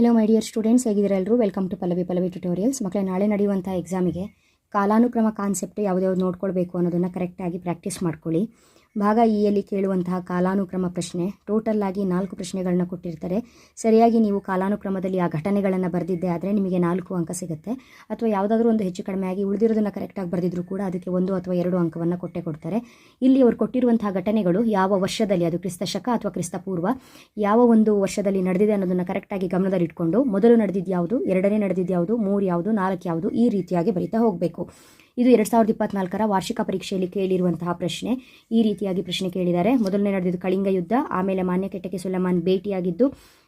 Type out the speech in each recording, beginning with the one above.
Hello my dear students, ಹೇಗಿದ್ದೀರಾ ಎಲ್ಲರೂ? Welcome to Pallavi tutorials. ಮಕ್ಕಳೇ, ನಾಳೆ ನಡೆಯುವಂಥ ಎಕ್ಸಾಮಿಗೆ ಕಾಲಾನುಕ್ರಮ ಕಾನ್ಸೆಪ್ಟ್ ಯಾವುದ್ಯಾವ್ದು ನೋಡ್ಕೊಳ್ಬೇಕು ಅನ್ನೋದನ್ನು ಕರೆಕ್ಟಾಗಿ ಪ್ರಾಕ್ಟೀಸ್ ಮಾಡ್ಕೊಳ್ಳಿ. ಭಾಗ ಯಲ್ಲಿ ಕೇಳುವಂತಹ ಕಾಲಾನುಕ್ರಮ ಪ್ರಶ್ನೆ ಟೋಟಲ್ ಆಗಿ 4 ಪ್ರಶ್ನೆಗಳನ್ನ ಕೊಟ್ಟಿರ್ತಾರೆ. ಸರಿಯಾಗಿ ನೀವು ಕಾಲಾನುಕ್ರಮದಲ್ಲಿ ಆ ಘಟನೆಗಳನ್ನು ಬರೆದಿದ್ದೆ ಆದರೆ ನಿಮಗೆ 4 ಅಂಕ ಸಿಗುತ್ತೆ. ಅಥವಾ ಯಾವುದಾದ್ರೂ ಒಂದು ಹೆಚ್ಚು ಕಡಿಮೆ ಆಗಿ ಉಳಿದಿರೋದನ್ನು ಕರೆಕ್ಟಾಗಿ ಬರೆದಿದ್ರು ಕೂಡ ಅದಕ್ಕೆ 1 ಅಥವಾ 2 ಅಂಕವನ್ನು ಕೊಡ್ತಾರೆ. ಇಲ್ಲಿ ಅವರು ಕೊಟ್ಟಿರುವಂತಹ ಘಟನೆಗಳು ಯಾವ ವರ್ಷದಲ್ಲಿ, ಅದು ಕ್ರಿಸ್ತ ಶಕ ಅಥವಾ ಕ್ರಿಸ್ತ ಪೂರ್ವ, ಯಾವ ಒಂದು ವರ್ಷದಲ್ಲಿ ನಡೆದಿದೆ ಅನ್ನೋದನ್ನು ಕರೆಕ್ಟಾಗಿ ಗಮನದಲ್ಲಿಟ್ಕೊಂಡು ಮೊದಲು ನಡೆದಿದ್ದು ಯಾವುದು, ಎರಡನೇ ನಡೆದಿದ್ದು ಯಾವುದು, 3 ಯಾವುದು, 4 ಯಾವುದು, ಈ ರೀತಿಯಾಗಿ ಬರೀತಾ ಹೋಗಬೇಕು. ಇದು 2024ರ ವಾರ್ಷಿಕ ಪರೀಕ್ಷೆಯಲ್ಲಿ ಕೇಳಿರುವಂತಹ ಪ್ರಶ್ನೆ. ಈ ರೀತಿಯಾಗಿ ಪ್ರಶ್ನೆ ಕೇಳಿದ್ದಾರೆ. ಮೊದಲನೇ ನಡೆದಿದ್ದು ಕಳಿಂಗ ಯುದ್ಧ, ಆಮೇಲೆ ಮಾನ್ಯಕೆಟ್ಟಕ್ಕೆ ಸುಲೇಮಾನ್ ಭೇಟಿಯಾಗಿದ್ದು,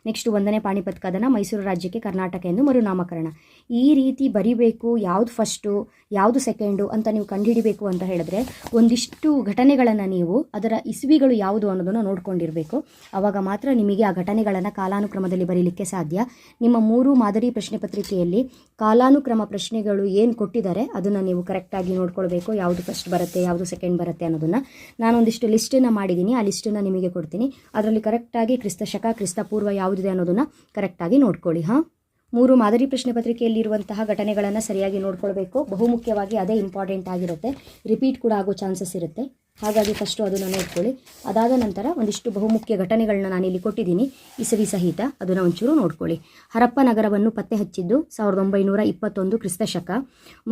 ನೆಕ್ಸ್ಟ್ 1ನೇ ಪಾಣಿಪತ್ ಕದನ, ಮೈಸೂರು ರಾಜ್ಯಕ್ಕೆ ಕರ್ನಾಟಕ ಎಂದು ಮರುನಾಮಕರಣ. ಈ ರೀತಿ ಬರಿಬೇಕು. ಯಾವುದು ಫಸ್ಟು ಯಾವುದು ಸೆಕೆಂಡು ಅಂತ ನೀವು ಕಂಡುಹಿಡಿಬೇಕು ಅಂತ ಹೇಳಿದ್ರೆ ಒಂದಿಷ್ಟು ಘಟನೆಗಳನ್ನು ನೀವು ಅದರ ಇಸ್ವಿಗಳು ಯಾವುದು ಅನ್ನೋದನ್ನು ನೋಡ್ಕೊಂಡಿರಬೇಕು. ಆವಾಗ ಮಾತ್ರ ನಿಮಗೆ ಆ ಘಟನೆಗಳನ್ನು ಕಾಲಾನುಕ್ರಮದಲ್ಲಿ ಬರೀಲಿಕ್ಕೆ ಸಾಧ್ಯ. ನಿಮ್ಮ 3 ಮಾದರಿ ಪ್ರಶ್ನೆ ಪತ್ರಿಕೆಯಲ್ಲಿ ಕಾಲಾನುಕ್ರಮ ಪ್ರಶ್ನೆಗಳು ಏನು ಕೊಟ್ಟಿದ್ದಾರೆ ಅದನ್ನು ನೀವು ಕರೆಕ್ಟಾಗಿ ನೋಡ್ಕೊಳ್ಬೇಕು. ಯಾವುದು ಫಸ್ಟ್ ಬರುತ್ತೆ, ಯಾವುದು ಸೆಕೆಂಡ್ ಬರುತ್ತೆ ಅನ್ನೋದನ್ನು ನಾನೊಂದಿಷ್ಟು ಲಿಸ್ಟನ್ನು ಮಾಡಿದ್ದೀನಿ. ಆ ಲಿಸ್ಟನ್ನು ನಿಮಗೆ ಕೊಡ್ತೀನಿ. ಅದರಲ್ಲಿ ಕರೆಕ್ಟಾಗಿ ಕ್ರಿಸ್ತ ಶಕ, ಕ್ರಿಸ್ತ ಪೂರ್ವ ಯಾವುದಿದೆ ಅನ್ನೋದನ್ನು ಕರೆಕ್ಟಾಗಿ ನೋಡ್ಕೊಳ್ಳಿ. 3 ಮಾದರಿ ಪ್ರಶ್ನೆ ಪತ್ರಿಕೆಯಲ್ಲಿರುವಂತಹ ಘಟನೆಗಳನ್ನು ಸರಿಯಾಗಿ ನೋಡ್ಕೊಳ್ಬೇಕು. ಬಹುಮುಖ್ಯವಾಗಿ ಅದೇ ಇಂಪಾರ್ಟೆಂಟ್ ಆಗಿರುತ್ತೆ. ರಿಪೀಟ್ ಕೂಡ ಆಗೋ ಚಾನ್ಸಸ್ ಇರುತ್ತೆ. ಹಾಗಾಗಿ ಫಸ್ಟು ಅದನ್ನು ನೋಡ್ಕೊಳ್ಳಿ. ಅದಾದ ನಂತರ ಒಂದಿಷ್ಟು ಬಹುಮುಖ್ಯ ಘಟನೆಗಳನ್ನ ನಾನಿಲ್ಲಿ ಕೊಟ್ಟಿದ್ದೀನಿ, ಇಸವಿ ಸಹಿತ. ಅದನ್ನು ಒಂಚೂರು ನೋಡ್ಕೊಳ್ಳಿ. ಹರಪ್ಪ ನಗರವನ್ನು ಪತ್ತೆ ಹಚ್ಚಿದ್ದು 1921 ಕ್ರಿಸ್ತ ಶಕ.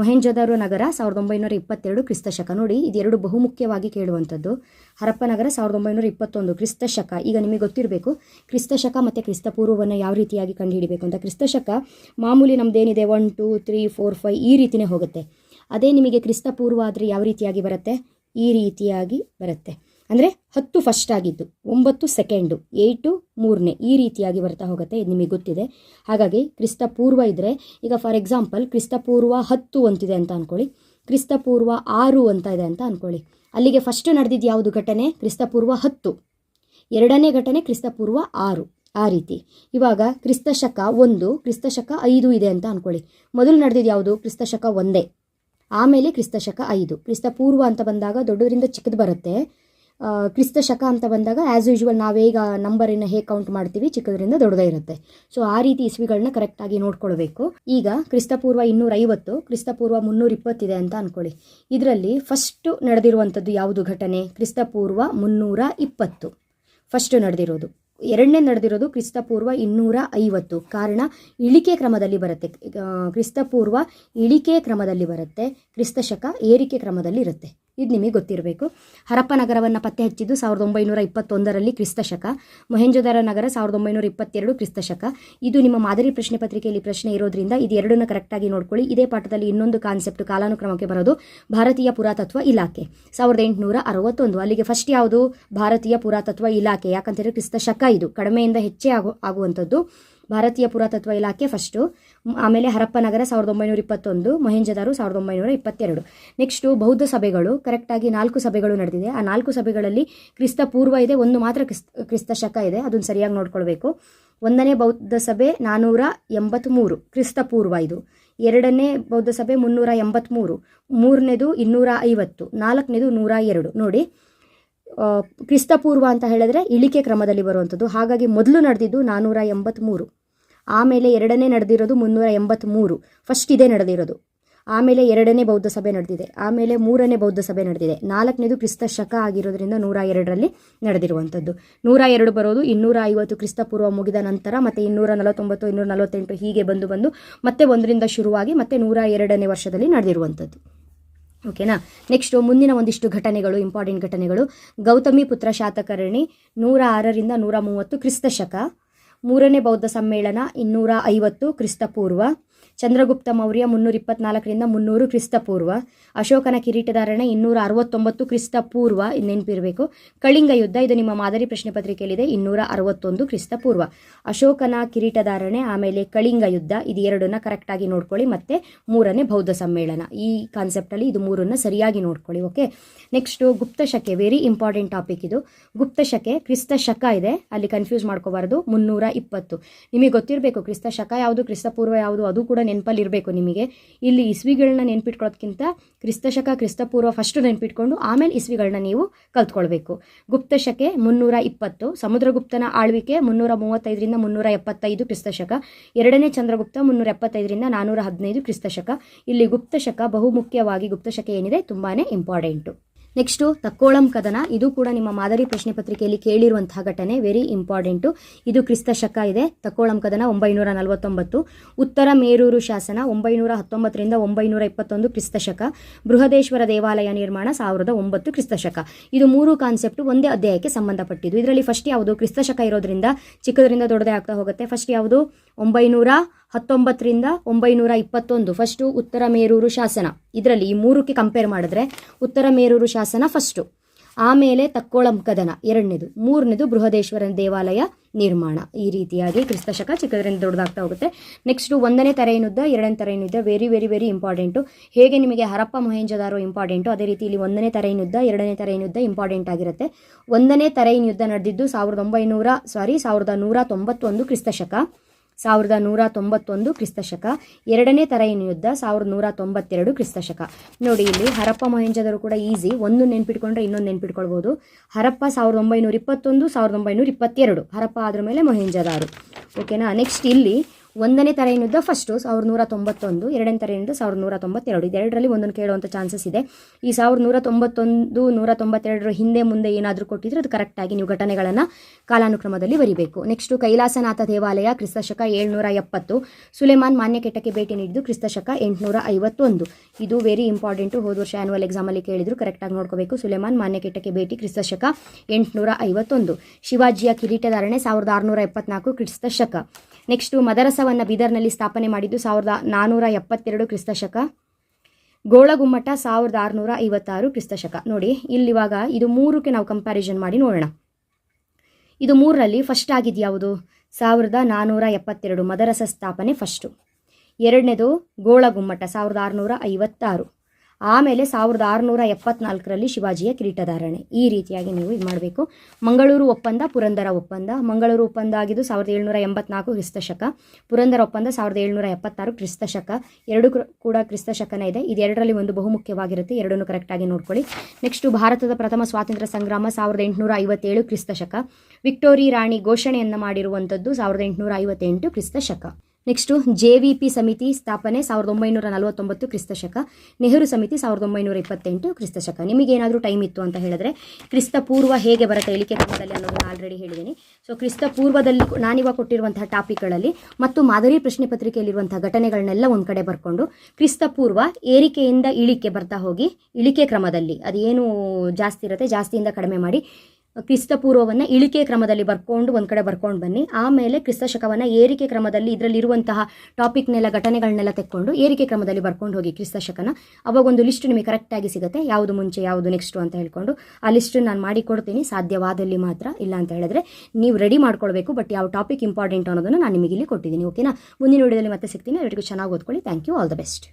ಮೊಹೆಂಜೊದಾರೋ ನಗರ 1922 ಕ್ರಿಸ್ತ ಶಕ. ನೋಡಿ, ಇದೆರಡು ಬಹುಮುಖ್ಯವಾಗಿ ಕೇಳುವಂಥದ್ದು. ಹರಪ್ಪ ನಗರ 1921 ಕ್ರಿಸ್ತ ಶಕ. ಈಗ ನಿಮಗೆ ಗೊತ್ತಿರಬೇಕು ಕ್ರಿಸ್ತ ಶಕ ಮತ್ತು ಕ್ರಿಸ್ತ ಪೂರ್ವವನ್ನು ಯಾವ ರೀತಿಯಾಗಿ ಕಂಡುಹಿಡಿಬೇಕು ಅಂತ. ಕ್ರಿಸ್ತ ಶಕ ಮಾಮೂಲಿ ನಮ್ಮದೇನಿದೆ 1 2 3 4 5 ಈ ರೀತಿಯೇ ಹೋಗುತ್ತೆ. ಅದೇ ನಿಮಗೆ ಕ್ರಿಸ್ತ ಪೂರ್ವ ಆದರೆ ಯಾವ ರೀತಿಯಾಗಿ ಬರುತ್ತೆ, ಈ ರೀತಿಯಾಗಿ ಬರುತ್ತೆ. ಅಂದರೆ 10 ಫಸ್ಟ್ ಆಗಿದ್ದು, 9 ಸೆಕೆಂಡು, 8 ಮೂರನೇ, ಈ ರೀತಿಯಾಗಿ ಬರ್ತಾ ಹೋಗುತ್ತೆ. ಇದು ನಿಮಗೆ ಗೊತ್ತಿದೆ. ಹಾಗಾಗಿ ಕ್ರಿಸ್ತ ಪೂರ್ವ ಇದ್ದರೆ, ಈಗ ಫಾರ್ ಎಕ್ಸಾಂಪಲ್ ಕ್ರಿಸ್ತ ಪೂರ್ವ 10 ಅಂತಿದೆ ಅಂತ ಅಂದ್ಕೊಳ್ಳಿ, ಕ್ರಿಸ್ತ ಪೂರ್ವ 6 ಅಂತ ಇದೆ ಅಂತ ಅಂದ್ಕೊಳ್ಳಿ. ಅಲ್ಲಿಗೆ ಫಸ್ಟ್ ನಡೆದಿದ್ದು ಯಾವುದು ಘಟನೆ, ಕ್ರಿಸ್ತ ಪೂರ್ವ 10, ಎರಡನೇ ಘಟನೆ ಕ್ರಿಸ್ತ ಪೂರ್ವ 6, ಆ ರೀತಿ. ಇವಾಗ ಕ್ರಿಸ್ತ ಶಕ 1, ಕ್ರಿಸ್ತ ಶಕ 5 ಇದೆ ಅಂತ ಅಂದ್ಕೊಳ್ಳಿ. ಮೊದಲು ನಡೆದಿದ್ದು ಯಾವುದು, ಕ್ರಿಸ್ತ ಶಕ 1, ಆಮೇಲೆ ಕ್ರಿಸ್ತ ಶಕ 5. ಕ್ರಿಸ್ತ ಪೂರ್ವ ಅಂತ ಬಂದಾಗ ದೊಡ್ಡದರಿಂದ ಚಿಕ್ಕದು ಬರುತ್ತೆ. ಕ್ರಿಸ್ತ ಶಕ ಅಂತ ಬಂದಾಗ ಆ್ಯಸ್ ಯೂಶುವಲ್ ನಾವೇಗ ನಂಬರನ್ನು ಹೇಗೆ ಕೌಂಟ್ ಮಾಡ್ತೀವಿ, ಚಿಕ್ಕದರಿಂದ ದೊಡ್ಡದೇ ಇರುತ್ತೆ. ಸೊ ಆ ರೀತಿ ಇಸ್ವಿಗಳನ್ನ ಕರೆಕ್ಟಾಗಿ ನೋಡ್ಕೊಳ್ಬೇಕು. ಈಗ ಕ್ರಿಸ್ತ ಪೂರ್ವ 250, ಕ್ರಿಸ್ತ ಪೂರ್ವ 320 ಇದೆ ಅಂತ ಅಂದ್ಕೊಳ್ಳಿ. ಇದರಲ್ಲಿ ಫಸ್ಟ್ ನಡೆದಿರುವಂಥದ್ದು ಯಾವುದು ಘಟನೆ, ಕ್ರಿಸ್ತ ಪೂರ್ವ 320 ಫಸ್ಟ್ ನಡೆದಿರೋದು. ಎರಡನೇ ನಡೆದಿರೋದು ಕ್ರಿಸ್ತ ಪೂರ್ವ 250. ಕಾರಣ ಇಳಿಕೆ ಕ್ರಮದಲ್ಲಿ ಬರುತ್ತೆ. ಕ್ರಿಸ್ತ ಪೂರ್ವ ಇಳಿಕೆ ಕ್ರಮದಲ್ಲಿ ಬರುತ್ತೆ, ಕ್ರಿಸ್ತ ಶಕ ಏರಿಕೆ ಕ್ರಮದಲ್ಲಿ ಇರುತ್ತೆ. ಇದು ನಿಮಗೆ ಗೊತ್ತಿರಬೇಕು. ಹರಪ್ಪ ನಗರವನ್ನು ಪತ್ತೆ ಹಚ್ಚಿದ್ದು 1921ರಲ್ಲಿ ಕ್ರಿಸ್ತ ಶಕ. ಮೊಹೆಂಜೊದಾರೋ ನಗರ 1922 ಕ್ರಿಸ್ತ ಶಕ. ಇದು ನಿಮ್ಮ ಮಾದರಿ ಪ್ರಶ್ನೆ ಪತ್ರಿಕೆಯಲ್ಲಿ ಪ್ರಶ್ನೆ ಇರೋದ್ರಿಂದ ಇದು ಎರಡನ್ನ ಕರೆಕ್ಟಾಗಿ ನೋಡ್ಕೊಳ್ಳಿ. ಇದೇ ಪಾಠದಲ್ಲಿ ಇನ್ನೊಂದು ಕಾನ್ಸೆಪ್ಟ್ ಕಾಲಾನುಕ್ರಮಕ್ಕೆ ಬರೋದು ಭಾರತೀಯ ಪುರಾತತ್ವ ಇಲಾಖೆ 1861. ಅಲ್ಲಿಗೆ ಫಸ್ಟ್ ಯಾವುದು, ಭಾರತೀಯ ಪುರಾತತ್ವ ಇಲಾಖೆ. ಯಾಕಂತೇಳಿದ್ರೆ ಕ್ರಿಸ್ತ ಶಕ ಇದು ಕಡಿಮೆಯಿಂದ ಹೆಚ್ಚೇ ಆಗುವಂಥದ್ದು. ಭಾರತೀಯ ಪುರಾತತ್ವ ಇಲಾಖೆ ಫಸ್ಟು, ಆಮೇಲೆ ಹರಪ್ಪ ನಗರ 1921, ಮೊಹೆಂಜೊದಾರೋ 1922. ನೆಕ್ಸ್ಟು ಬೌದ್ಧ ಸಭೆಗಳು. ಕರೆಕ್ಟಾಗಿ 4 ಸಭೆಗಳು ನಡೆದಿದೆ. ಆ 4 ಸಭೆಗಳಲ್ಲಿ ಕ್ರಿಸ್ತ ಪೂರ್ವ ಇದೆ, ಒಂದು ಮಾತ್ರ ಕ್ರಿಸ್ತ ಶಕ ಇದೆ. ಅದನ್ನು ಸರಿಯಾಗಿ ನೋಡ್ಕೊಳ್ಬೇಕು. 1ನೇ ಬೌದ್ಧ ಸಭೆ 483 ಕ್ರಿಸ್ತ ಪೂರ್ವ ಇದು. 2ನೇ ಬೌದ್ಧ ಸಭೆ 383, 3ನೇದು 250, 4ನೇದು 102. ನೋಡಿ, ಕ್ರಿಸ್ತ ಪೂರ್ವ ಅಂತ ಹೇಳಿದ್ರೆ ಇಳಿಕೆ ಕ್ರಮದಲ್ಲಿ ಬರುವಂಥದ್ದು. ಹಾಗಾಗಿ ಮೊದಲು ನಡೆದಿದ್ದು 483, ಆಮೇಲೆ ಎರಡನೇ ನಡೆದಿರೋದು 383. ಫಸ್ಟ್ ಇದೇ ನಡೆದಿರೋದು. ಆಮೇಲೆ 2ನೇ ಬೌದ್ಧ ಸಭೆ ನಡೆದಿದೆ, ಆಮೇಲೆ 3ನೇ ಬೌದ್ಧ ಸಭೆ ನಡೆದಿದೆ, 4ನೇದು ಕ್ರಿಸ್ತ ಶಕ ಆಗಿರೋದ್ರಿಂದ 102ರಲ್ಲಿ ನಡೆದಿರುವಂಥದ್ದು. 102 ಬರೋದು 250 ಕ್ರಿಸ್ತ ಪೂರ್ವ ಮುಗಿದ ನಂತರ, ಮತ್ತು 249, 248 ಹೀಗೆ ಬಂದು ಮತ್ತೆ 1ರಿಂದ ಶುರುವಾಗಿ ಮತ್ತೆ 102ನೇ ವರ್ಷದಲ್ಲಿ ನಡೆದಿರುವಂಥದ್ದು. ಓಕೆನಾ. ನೆಕ್ಸ್ಟು ಮುಂದಿನ ಒಂದಿಷ್ಟು ಘಟನೆಗಳು, ಇಂಪಾರ್ಟೆಂಟ್ ಘಟನೆಗಳು. ಗೌತಮಿ ಪುತ್ರ ಶಾತಕರ್ಣಿ 106ರಿಂದ 130 ಕ್ರಿಸ್ತ ಶಕ. 3ನೇ ಬೌದ್ಧ ಸಮ್ಮೇಳನ 250 ಕ್ರಿಸ್ತ ಪೂರ್ವ. ಚಂದ್ರಗುಪ್ತ ಮೌರ್ಯ 324ರಿಂದ 300 ಕ್ರಿಸ್ತ ಪೂರ್ವ. ಅಶೋಕನ ಕಿರೀಟಧಾರಣೆ 269 ಕ್ರಿಸ್ತ ಪೂರ್ವ, ನೆನಪಿರಬೇಕು. ಕಳಿಂಗ ಯುದ್ಧ, ಇದು ನಿಮ್ಮ ಮಾದರಿ ಪ್ರಶ್ನೆ ಪತ್ರಿಕೆಯಲ್ಲಿದೆ, 261 ಕ್ರಿಸ್ತ ಪೂರ್ವ. ಅಶೋಕನ ಕಿರೀಟಧಾರಣೆ, ಆಮೇಲೆ ಕಳಿಂಗ ಯುದ್ಧ, ಇದು ಎರಡನ್ನ ಕರೆಕ್ಟಾಗಿ ನೋಡ್ಕೊಳ್ಳಿ. ಮತ್ತು 3ನೇ ಬೌದ್ಧ ಸಮ್ಮೇಳನ. ಈ ಕಾನ್ಸೆಪ್ಟಲ್ಲಿ ಇದು 3ನ್ನ ಸರಿಯಾಗಿ ನೋಡ್ಕೊಳ್ಳಿ. ಓಕೆ. ನೆಕ್ಸ್ಟು ಗುಪ್ತ ಶಕೆ, ವೆರಿ ಇಂಪಾರ್ಟೆಂಟ್ ಟಾಪಿಕ್ ಇದು. ಗುಪ್ತ ಶಕೆ ಕ್ರಿಸ್ತ ಶಕ ಇದೆ, ಅಲ್ಲಿ ಕನ್ಫ್ಯೂಸ್ ಮಾಡ್ಕೋಬಾರ್ದು. 120. ನಿಮಗೆ ಗೊತ್ತಿರಬೇಕು ಕ್ರಿಸ್ತ ಶಕ ಯಾವುದು ಕ್ರಿಸ್ತ ಪೂರ್ವ ಯಾವುದು ಅದು ಕೂಡ ನೆನಪಲ್ಲಿ ಇರಬೇಕು ನಿಮಗೆ. ಇಲ್ಲಿ ಇಸ್ವಿಗಳನ್ನ ನೆನ್ಪಿಟ್ಕೊಳ್ಳೋದಕ್ಕಿಂತ ಕ್ರಿಸ್ತ ಶಕ ಕ್ರಿಸ್ತ ಪೂರ್ವ ಫಸ್ಟ್ ನೆನ್ಪಿಟ್ಕೊಂಡು ಆಮೇಲೆ ಇಸ್ವಿಗಳನ್ನ ನೀವು ಕಲ್ತ್ಕೊಳ್ಬೇಕು. ಗುಪ್ತ ಶಕೆ 320, ಸಮುದ್ರಗುಪ್ತನ ಆಳ್ವಿಕೆ 335ರಿಂದ 375 ಕ್ರಿಸ್ತ ಶಕ. ಎರಡನೇ ಚಂದ್ರಗುಪ್ತ 375ರಿಂದ 415 ಕ್ರಿಸ್ತ ಶಕ. ಇಲ್ಲಿ ಗುಪ್ತ ಶಕ ಬಹುಮುಖ್ಯವಾಗಿ ಗುಪ್ತ ಶಕೆ ಏನಿದೆ ತುಂಬಾನೇ ಇಂಪಾರ್ಟೆಂಟು. ನೆಕ್ಸ್ಟು ತಕ್ಕೋಳಂ ಕದನ, ಇದು ಕೂಡ ನಿಮ್ಮ ಮಾದರಿ ಪ್ರಶ್ನೆ ಪತ್ರಿಕೆಯಲ್ಲಿ ಕೇಳಿರುವಂತಹ ಘಟನೆ, ವೆರಿ ಇಂಪಾರ್ಟೆಂಟು. ಇದು ಕ್ರಿಸ್ತ ಶಕ ಇದೆ. ತಕ್ಕೋಳಂ ಕದನ 949. ಉತ್ತರ ಮೇರೂರು ಶಾಸನ 919ರಿಂದ 921 ಕ್ರಿಸ್ತ ಶಕ. ಬೃಹದೇಶ್ವರ ದೇವಾಲಯ ನಿರ್ಮಾಣ 1009 ಕ್ರಿಸ್ತ ಶಕ. ಇದು 3 ಕಾನ್ಸೆಪ್ಟ್ ಒಂದೇ ಅಧ್ಯಾಯಕ್ಕೆ ಸಂಬಂಧಪಟ್ಟಿದ್ದು. ಇದರಲ್ಲಿ ಫಸ್ಟ್ ಯಾವುದು ಕ್ರಿಸ್ತ ಶಕ ಇರೋದ್ರಿಂದ ಚಿಕ್ಕದರಿಂದ ದೊಡ್ಡದೇ ಆಗ್ತಾ ಹೋಗುತ್ತೆ. ಫಸ್ಟ್ ಯಾವುದು 919ರಿಂದ 921 ಫಸ್ಟು ಉತ್ತರ ಮೇರೂರು ಶಾಸನ. ಇದರಲ್ಲಿ ಈ 3ಕ್ಕೆ ಕಂಪೇರ್ ಮಾಡಿದ್ರೆ ಉತ್ತರ ಮೇರೂರು ಶಾಸನ ಫಸ್ಟು, ಆಮೇಲೆ ತಕ್ಕೋಳಂ ಕದನ ಎರಡನೇದು, ಮೂರನೇದು ಬೃಹದೇಶ್ವರನ ದೇವಾಲಯ ನಿರ್ಮಾಣ. ಈ ರೀತಿಯಾಗಿ ಕ್ರಿಸ್ತ ಶಕ ಚಿಕ್ಕದರಿಂದ ದೊಡ್ಡದಾಗ್ತಾ ಹೋಗುತ್ತೆ. ನೆಕ್ಸ್ಟು 1ನೇ ತರೈನ ಯುದ್ಧ 2ನೇ ತರೈನ ಯುದ್ಧ, ವೆರಿ ವೆರಿ ವೆರಿ ಇಂಪಾರ್ಟೆಂಟು. ಹೇಗೆ ನಿಮಗೆ ಹರಪ್ಪ ಮೊಹೆಂಜದಾರೋ ಇಂಪಾರ್ಟೆಂಟು, ಅದೇ ರೀತಿ ಇಲ್ಲಿ 1ನೇ ತರೈನ ಯುದ್ಧ 2ನೇ ತರೈನ ಯುದ್ಧ ಇಂಪಾರ್ಟೆಂಟ್ ಆಗಿರುತ್ತೆ. 1ನೇ ತರೈನ ಯುದ್ಧ ನಡೆದಿದ್ದು 1191 ಕ್ರಿಸ್ತ ಶಕ. 1191 ಕ್ರಿಸ್ತ ಶಕ. 2ನೇ ತರೈನ ಯುದ್ಧ 1192 ಕ್ರಿಸ್ತ ಶಕ. ನೋಡಿ ಇಲ್ಲಿ ಹರಪ್ಪ ಮೊಹೆಂಜದಾರೋ ಕೂಡ ಈಸಿ, ಒಂದು ನೆನ್ಪಿಟ್ಕೊಂಡ್ರೆ ಇನ್ನೊಂದು ನೆನ್ಪಿಟ್ಕೊಳ್ಬೋದು. ಹರಪ್ಪ 1921 1922, ಹರಪ್ಪ ಆದ್ರ ಮೇಲೆ ಮೊಹೆಂಜದಾರೋ. ಓಕೆನಾ. ನೆಕ್ಸ್ಟ್ ಇಲ್ಲಿ 1ನೇ ತರೈನ ಯುದ್ಧ ಫಸ್ಟು 1191, 2ನೇ ತರೈನ ಯುದ್ಧ 1192. ಇದೆರಡರಲ್ಲಿ ಒಂದನ್ನು ಕೇಳುವಂಥ ಚಾನ್ಸಸ್ ಇದೆ. ಈ 1191 192 ಹಿಂದೆ ಮುಂದೆ ಏನಾದರೂ ಕೊಟ್ಟಿದ್ರೆ ಅದು ಕರೆಕ್ಟಾಗಿ ನೀವು ಘಟನೆಗಳನ್ನು ಕಾಲಾನುಕ್ರಮದಲ್ಲಿ ಬರಿಬೇಕು. ನೆಕ್ಸ್ಟು ಕೈಲಾಸನಾಥ ದೇವಾಲಯ ಕ್ರಿಸ್ತ ಶಕ 770. ಸುಲೇಮಾನ್ ಮಾನ್ಯಕೆಟ್ಟಕ್ಕೆ ಭೇಟಿ ನೀಡಿದ್ದು ಕ್ರಿಸ್ತ ಶಕ 851. ಇದು ವೆರಿ ಇಂಪಾರ್ಟೆಂಟು, ಹೋದ ವರ್ಷ ಆ್ಯನ್ಯುವಲ್ ಎಕ್ಸಾಮಲ್ಲಿ ಕೇಳಿದ್ರು, ಕರೆಕ್ಟಾಗಿ ನೋಡ್ಕೋಬೇಕು. ಸುಲೇಮಾನ್ ಮಾನ್ಯಕೆಟ್ಟಕ್ಕೆ ಭೇಟಿ ಕ್ರಿಸ್ತ ಶಕ 851. ಶಿವಾಜಿಯ ಕಿರೀಟಧಾರಣೆ 1674 ಕ್ರಿಸ್ತ ಶಕ. ನೆಕ್ಸ್ಟು ಮದರಸವನ್ನು ಬೀದರ್ನಲ್ಲಿ ಸ್ಥಾಪನೆ ಮಾಡಿದ್ದು 1472 ಕ್ರಿಸ್ತ ಶಕ. ಗೋಳಗುಮ್ಮಟ 1656 ಕ್ರಿಸ್ತ ಶಕ. ನೋಡಿ ಇಲ್ಲಿವಾಗ ಇದು 3ಕ್ಕೆ ನಾವು ಕಂಪ್ಯಾರಿಸನ್ ಮಾಡಿ ನೋಡೋಣ. ಇದು 3ರಲ್ಲಿ ಫಸ್ಟ್ ಆಗಿದ್ದು ಯಾವುದು 1472 ಮದರಸ ಸ್ಥಾಪನೆ ಫಸ್ಟು. ಎರಡನೇದು ಗೋಳಗುಮ್ಮಟ 1656. ಆಮೇಲೆ 1674ರಲ್ಲಿ ಶಿವಾಜಿಯ ಕಿರೀಟಧಾರಣೆ. ಈ ರೀತಿಯಾಗಿ ನೀವು ಇದು ಮಾಡಬೇಕು. ಮಂಗಳೂರು ಒಪ್ಪಂದ ಪುರಂದರ ಒಪ್ಪಂದ. ಮಂಗಳೂರು ಒಪ್ಪಂದ ಆಗಿದ್ದು 1784 ಕ್ರಿಸ್ತ ಶಕ. ಪುರಂದರ ಒಪ್ಪಂದ 1776 ಕ್ರಿಸ್ತ ಶಕ. ಎರಡು ಕೂಡ ಕ್ರಿಸ್ತ ಶಕನೇ ಇದೆ. ಇದೆರಡರಲ್ಲಿ ಒಂದು ಬಹುಮುಖ್ಯವಾಗಿರುತ್ತೆ, ಎರಡನ್ನೂ ಕರೆಕ್ಟಾಗಿ ನೋಡ್ಕೊಳ್ಳಿ. ನೆಕ್ಸ್ಟು ಭಾರತದ ಪ್ರಥಮ ಸ್ವಾತಂತ್ರ್ಯ ಸಂಗ್ರಾಮ 1857 ಕ್ರಿಸ್ತ ಶಕ. ವಿಕ್ಟೋರಿ ರಾಣಿ ಘೋಷಣೆಯನ್ನು ಮಾಡಿರುವಂಥದ್ದು 1858 ಕ್ರಿಸ್ತ ಶಕ. ನೆಕ್ಸ್ಟು JVP ಸಮಿತಿ ಸ್ಥಾಪನೆ 1949 ಕ್ರಿಸ್ತ ಶಕ. ನೆಹರು ಸಮಿತಿ 1928 ಕ್ರಿಸ್ತ ಶಕ. ನಿಮಗೇನಾದರೂ ಟೈಮ್ ಇತ್ತು ಅಂತ ಹೇಳಿದ್ರೆ ಕ್ರಿಸ್ತ ಪೂರ್ವ ಹೇಗೆ ಬರುತ್ತೆ ಇಳಿಕೆ ಕ್ರಮದಲ್ಲಿ ಅನ್ನೋದನ್ನು ಆಲ್ರೆಡಿ ಹೇಳಿದ್ದೀನಿ. ಸೊ ಕ್ರಿಸ್ತ ಪೂರ್ವದಲ್ಲಿ ನಾನಿವಾಗ ಕೊಟ್ಟಿರುವಂತಹ ಟಾಪಿಕ್ಗಳಲ್ಲಿ ಮತ್ತು ಮಾದರಿ ಪ್ರಶ್ನೆ ಪತ್ರಿಕೆಯಲ್ಲಿರುವಂತಹ ಘಟನೆಗಳನ್ನೆಲ್ಲ ಒಂದು ಕಡೆ ಬರ್ಕೊಂಡು ಕ್ರಿಸ್ತ ಪೂರ್ವ ಏರಿಕೆಯಿಂದ ಇಳಿಕೆ ಬರ್ತಾ ಹೋಗಿ ಇಳಿಕೆ ಕ್ರಮದಲ್ಲಿ ಅದೇನು ಜಾಸ್ತಿ ಇರುತ್ತೆ ಜಾಸ್ತಿಯಿಂದ ಕಡಿಮೆ ಮಾಡಿ ಕ್ರಿಸ್ತ ಪೂರ್ವವನ್ನು ಇಳಿಕೆ ಕ್ರಮದಲ್ಲಿ ಬರ್ಕೊಂಡು ಒಂದು ಕಡೆ ಬರ್ಕೊಂಡು ಬನ್ನಿ. ಆಮೇಲೆ ಕ್ರಿಸ್ತ ಶಕವನ್ನು ಏರಿಕೆ ಕ್ರಮದಲ್ಲಿ ಇದರಲ್ಲಿರುವಂತಹ ಟಾಪಿಕ್ನೆಲ್ಲ ಘಟನೆಗಳನ್ನೆಲ್ಲ ತೆಕ್ಕೊಂಡು ಏರಿಕೆ ಕ್ರಮದಲ್ಲಿ ಬರ್ಕೊಂಡು ಹೋಗಿ ಕ್ರಿಸ್ತ ಶಕನ. ಅವಾಗ ಒಂದು ಲಿಸ್ಟ್ ನಿಮಗೆ ಕರೆಕ್ಟಾಗಿ ಸಿಗುತ್ತೆ, ಯಾವುದು ಮುಂಚೆ ಯಾವುದು ನೆಕ್ಸ್ಟು ಅಂತ ಹೇಳ್ಕೊಂಡು. ಆ ಲಿಸ್ಟನ್ನು ನಾನು ಮಾಡಿ ಕೊಡ್ತೀನಿ ಸಾಧ್ಯವಾದಲ್ಲಿ ಮಾತ್ರ, ಇಲ್ಲ ಅಂತ ಹೇಳಿದ್ರೆ ನೀವು ರೆಡಿ ಮಾಡ್ಕೊಳ್ಬೇಕು. ಬಟ್ ಯಾವ ಟಾಪಿಕ್ ಇಂಪಾರ್ಟೆಂಟ್ ಅನ್ನೋದನ್ನು ನಾನು ನಿಮಗೆ ಇಲ್ಲಿ ಕೊಟ್ಟಿದ್ದೀನಿ. ಓಕೆನಾ. ಮುಂದಿನ ವಿಡಿಯೋದಲ್ಲಿ ಮತ್ತೆ ಸಿಗ್ತೀನಿ. ಎಲ್ಲರಿಗೂ ಚೆನ್ನಾಗಿ ಓದ್ಕೊಳ್ಳಿ. Thank you. All the best.